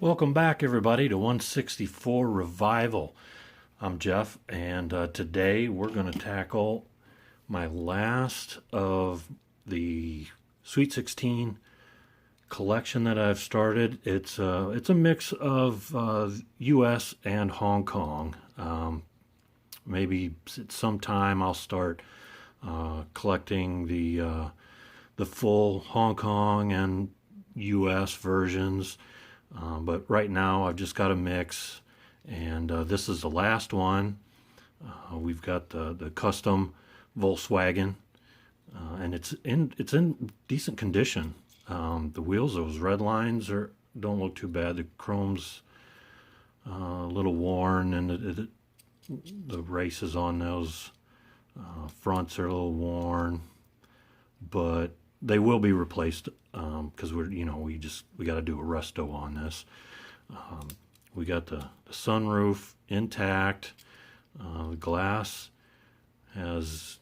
Welcome back, everybody, to 164 Revival. I'm Jeff, and today we're going to tackle my last of the Sweet 16 collection that I've started. It's a mix of U.S. and Hong Kong. Maybe at some time I'll start collecting the full Hong Kong and U.S. versions. But right now I've just got a mix, and this is the last one. We've got the custom Volkswagen, and it's in decent condition. The wheels, those red lines don't look too bad. The chrome's a little worn, and the races on those fronts are a little worn, but they will be replaced because we got to do a resto on this. We got the sunroof intact. The glass has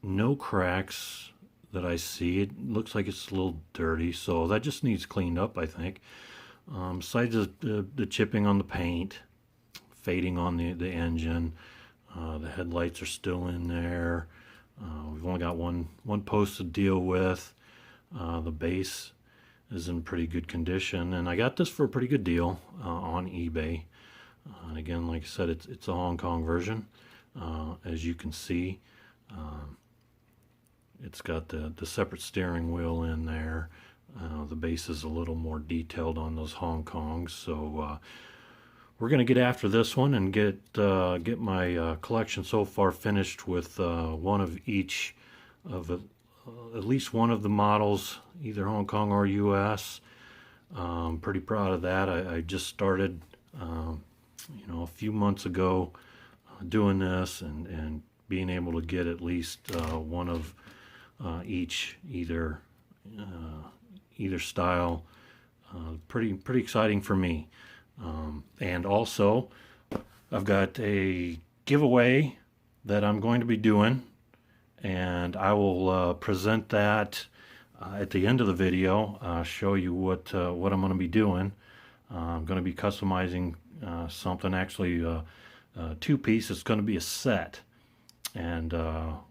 no cracks that I see. It looks like it's a little dirty, so that just needs cleaned up, I think. Besides the chipping on the paint, fading on the engine, the headlights are still in there. We've only got one post to deal with. The base is in pretty good condition, and I got this for a pretty good deal on eBay. And again, like I said, it's a Hong Kong version. As you can see, it's got the separate steering wheel in there. The base is a little more detailed on those Hong Kongs, so we're going to get after this one and get my collection so far finished with one of each of at least one of the models, either Hong Kong or US. I'm pretty proud of that. I just started, a few months ago doing this and being able to get at least one of each, either style. Pretty exciting for me. And also, I've got a giveaway that I'm going to be doing, and I will present that at the end of the video. Show you what I'm going to be doing. I'm going to be customizing something, actually two-piece. It's going to be a set, and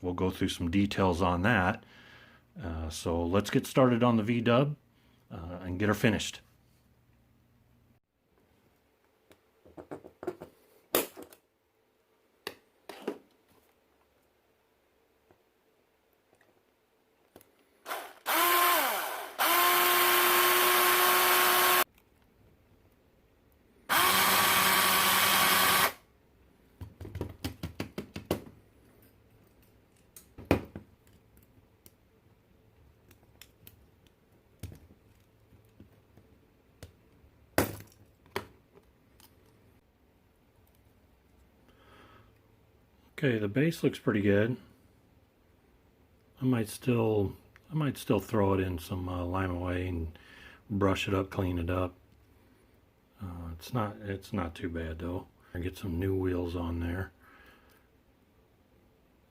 we'll go through some details on that. So let's get started on the V-dub and get her finished. Okay, the base looks pretty good. I might still throw it in some lime away and brush it up, clean it up. It's not too bad though. I get some new wheels on there.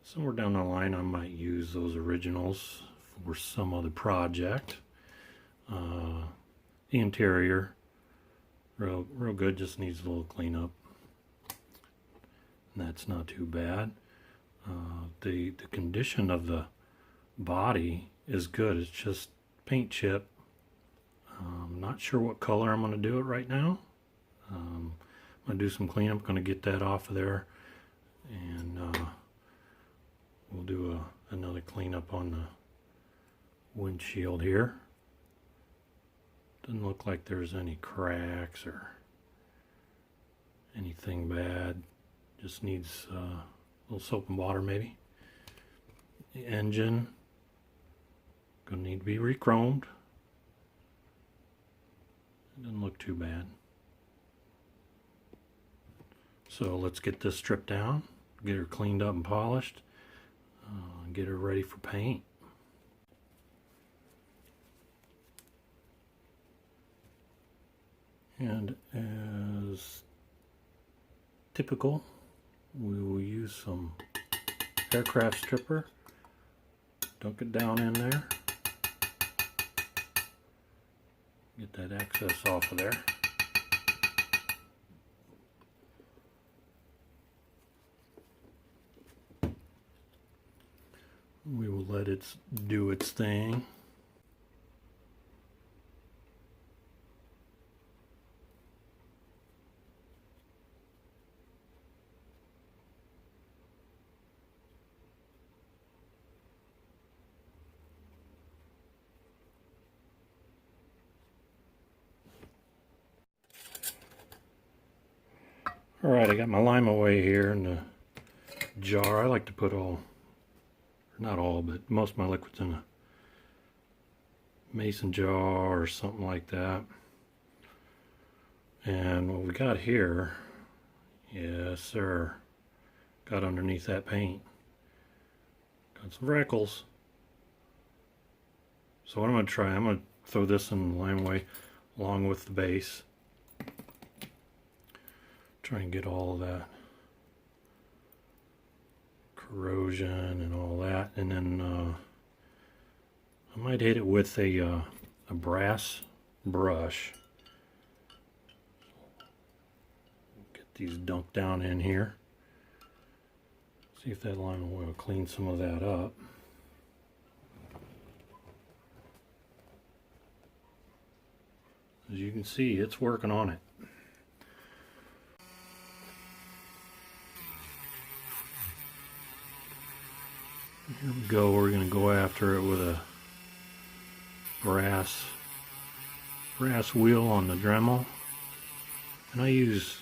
Somewhere down the line I might use those originals for some other project. The interior, real good, just needs a little cleanup. That's not too bad. The condition of the body is good. It's just paint chip. I'm not sure what color I'm going to do it right now. I'm going to do some cleanup. Going to get that off of there, and we'll do another cleanup on the windshield here. Doesn't look like there's any cracks or anything bad. Just needs a little soap and water maybe. The engine, gonna need to be re-chromed. It doesn't look too bad. So let's get this stripped down, get her cleaned up and polished, get her ready for paint. And as typical, we will use some aircraft stripper, dunk it down in there, get that excess off of there. let it do its thing. Alright, I got my lime away here in the jar. I like to put all, not all, but most of my liquids in a mason jar or something like that. And what we got here, yes sir, got underneath that paint. Got some freckles. So what I'm going to try, I'm going to throw this in the lime away along with the base. Try and get all of that corrosion and all that, and then I might hit it with a brass brush. Get these dumped down in here. See if that lime oil cleans some of that up. As you can see, it's working on it. Here we go. We're going to go after it with a brass wheel on the Dremel. And I use,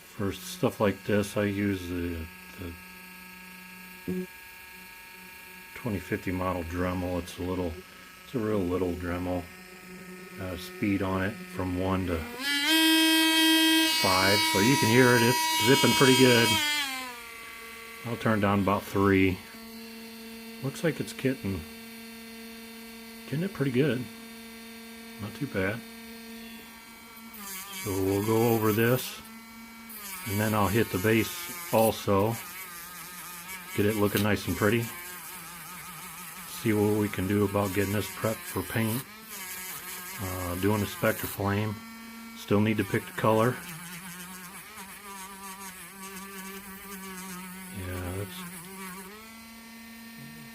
for stuff like this, I use the 2050 model Dremel. It's a real little Dremel. Speed on it from 1 to 5, so you can hear it. It's zipping pretty good. I'll turn down about 3. Looks like it's getting it pretty good. Not too bad. So we'll go over this, and then I'll hit the base also. Get it looking nice and pretty. See what we can do about getting this prepped for paint. Doing a Spectra Flame. Still need to pick the color. Yeah,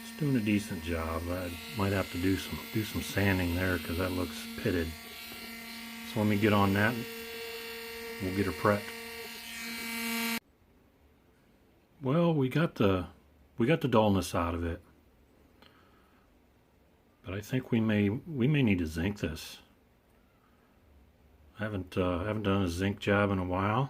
it's doing a decent job. I might have to do some sanding there because that looks pitted. So let me get on that. We'll get her prepped. Well, we got the dullness out of it, but I think we may need to zinc this. I haven't done a zinc job in a while.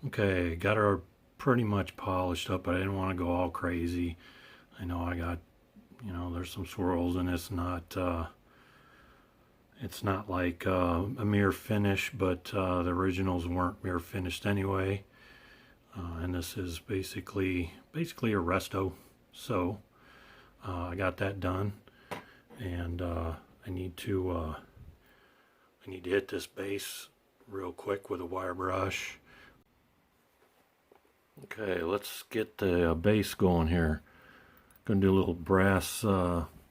Okay, got her pretty much polished up, but I didn't want to go all crazy. I know I got, there's some swirls, and it's not like a mirror finish, but the originals weren't mirror finished anyway. And this is basically a Resto. So I got that done, and I need to hit this base real quick with a wire brush. Okay, let's get the base going here. Gonna do a little brass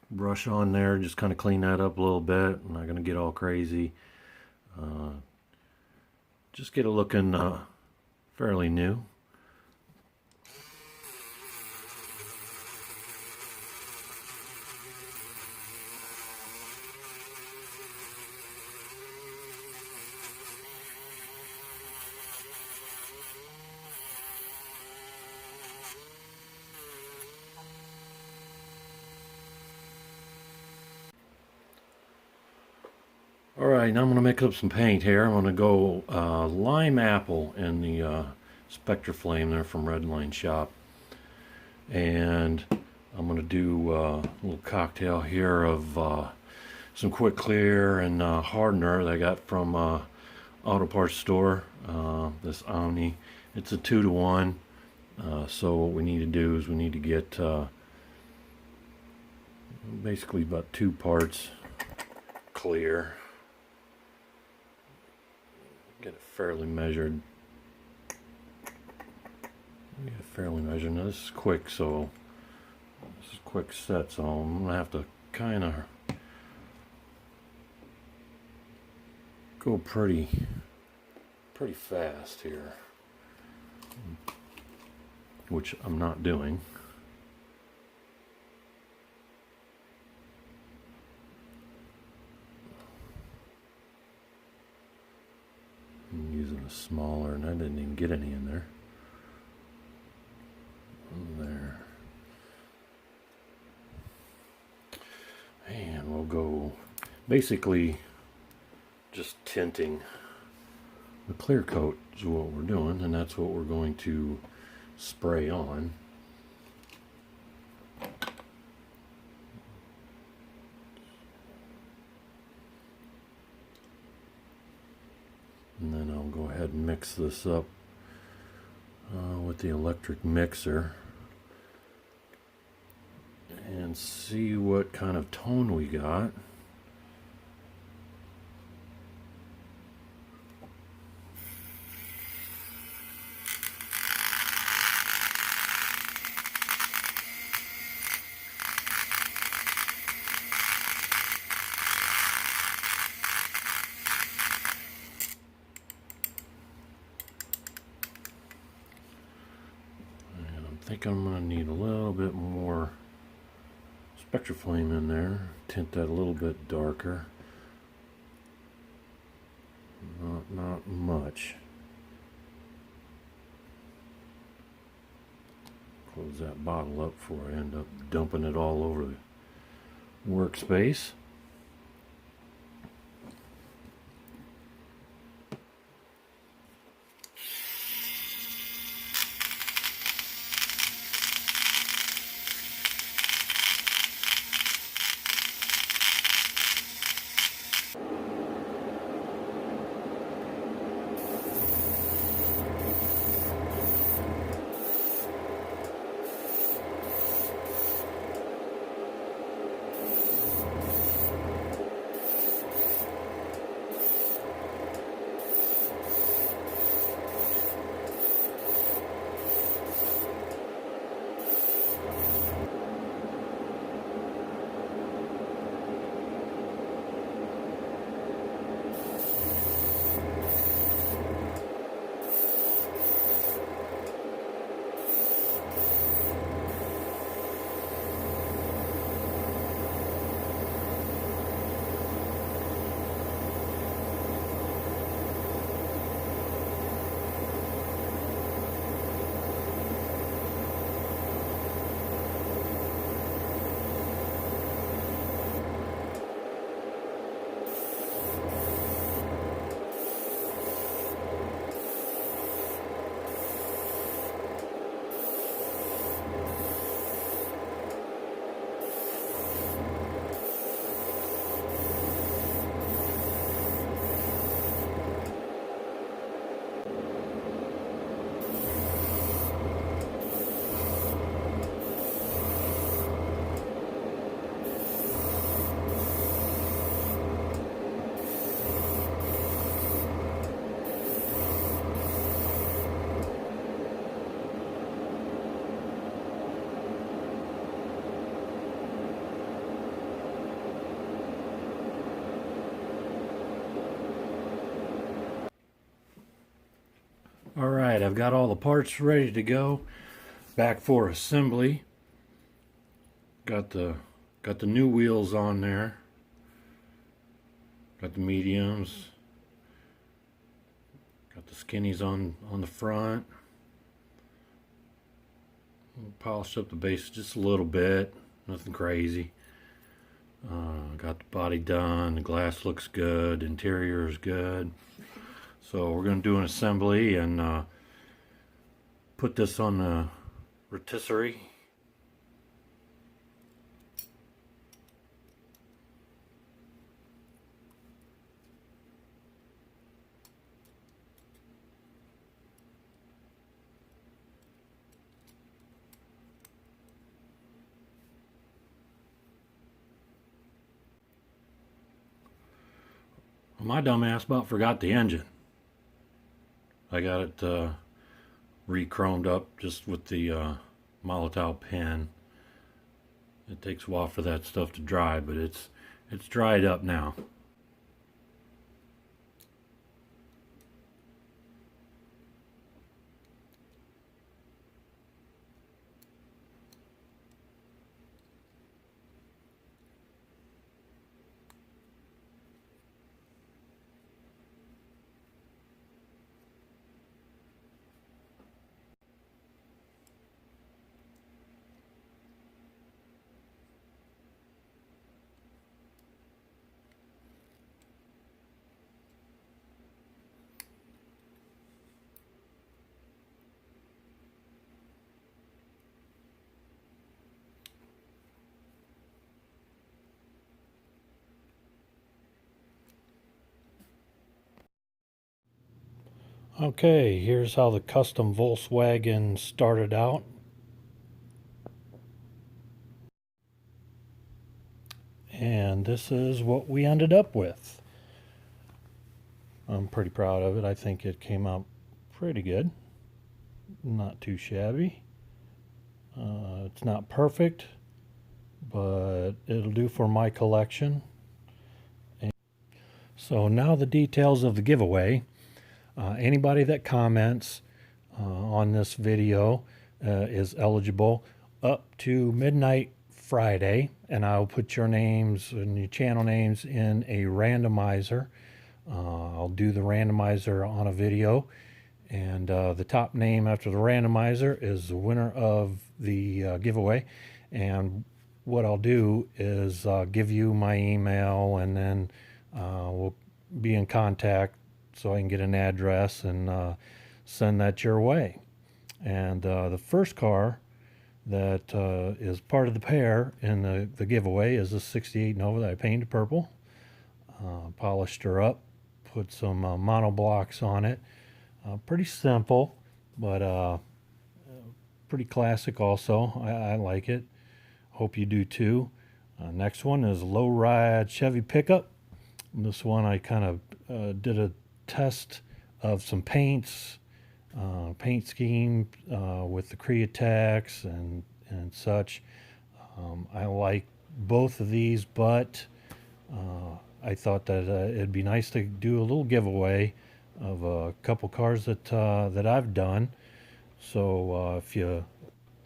brush on there, just kind of clean that up a little bit. I'm not gonna get all crazy. Just get it looking fairly new. Alright, now I'm going to mix up some paint here. I'm going to go Lime Apple in the Spectra Flame there from Redline Shop. And I'm going to do a little cocktail here of some Quick Clear and hardener that I got from Auto Parts Store. This Omni. It's a 2-to-1. So what we need to do is we need to get basically about 2 parts clear. Get it fairly measured. Get it fairly measured. Now this is quick, so this is quick set, so I'm gonna have to kind of go pretty fast here, which I'm not doing. I'm using a smaller, and I didn't even get any in there. There. And we'll go basically just tinting. The clear coat is what we're doing, and that's what we're going to spray on. And then I'll go ahead and mix this up with the electric mixer and see what kind of tone we got. I think I'm going to need a little bit more Spectraflame in there. Tint that a little bit darker. Not much. Close that bottle up before I end up dumping it all over the workspace. Alright, I've got all the parts ready to go. Back for assembly. Got the new wheels on there. Got the mediums. Got the skinnies on the front. Polished up the base just a little bit. Nothing crazy. Got the body done. The glass looks good. Interior is good. So we're going to do an assembly and put this on the rotisserie. My dumbass about forgot the engine. I got it re-chromed up just with the Molotov pen. It takes a while for that stuff to dry, but it's dried up now. Okay, here's how the custom Volkswagen started out. And this is what we ended up with. I'm pretty proud of it. I think it came out pretty good. Not too shabby. It's not perfect, but it'll do for my collection. So now the details of the giveaway. Anybody that comments on this video is eligible up to midnight Friday, and I'll put your names and your channel names in a randomizer. I'll do the randomizer on a video, and the top name after the randomizer is the winner of the giveaway. And what I'll do is give you my email, and then we'll be in contact so I can get an address and send that your way. And the first car that is part of the pair in the giveaway is a 68 Nova that I painted purple. Polished her up, put some monoblocks on it. Pretty simple, but pretty classic also. I like it. Hope you do too. Next one is low ride Chevy pickup. This one I kind of did a test of some paints, paint scheme with the Createx and such. I like both of these, but I thought that it'd be nice to do a little giveaway of a couple cars that that I've done. So if you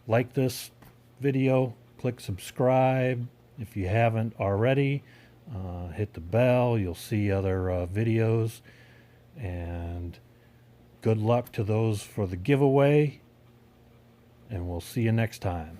like this video, click subscribe. If you haven't already, hit the bell. You'll see other videos. And good luck to those for the giveaway. And we'll see you next time.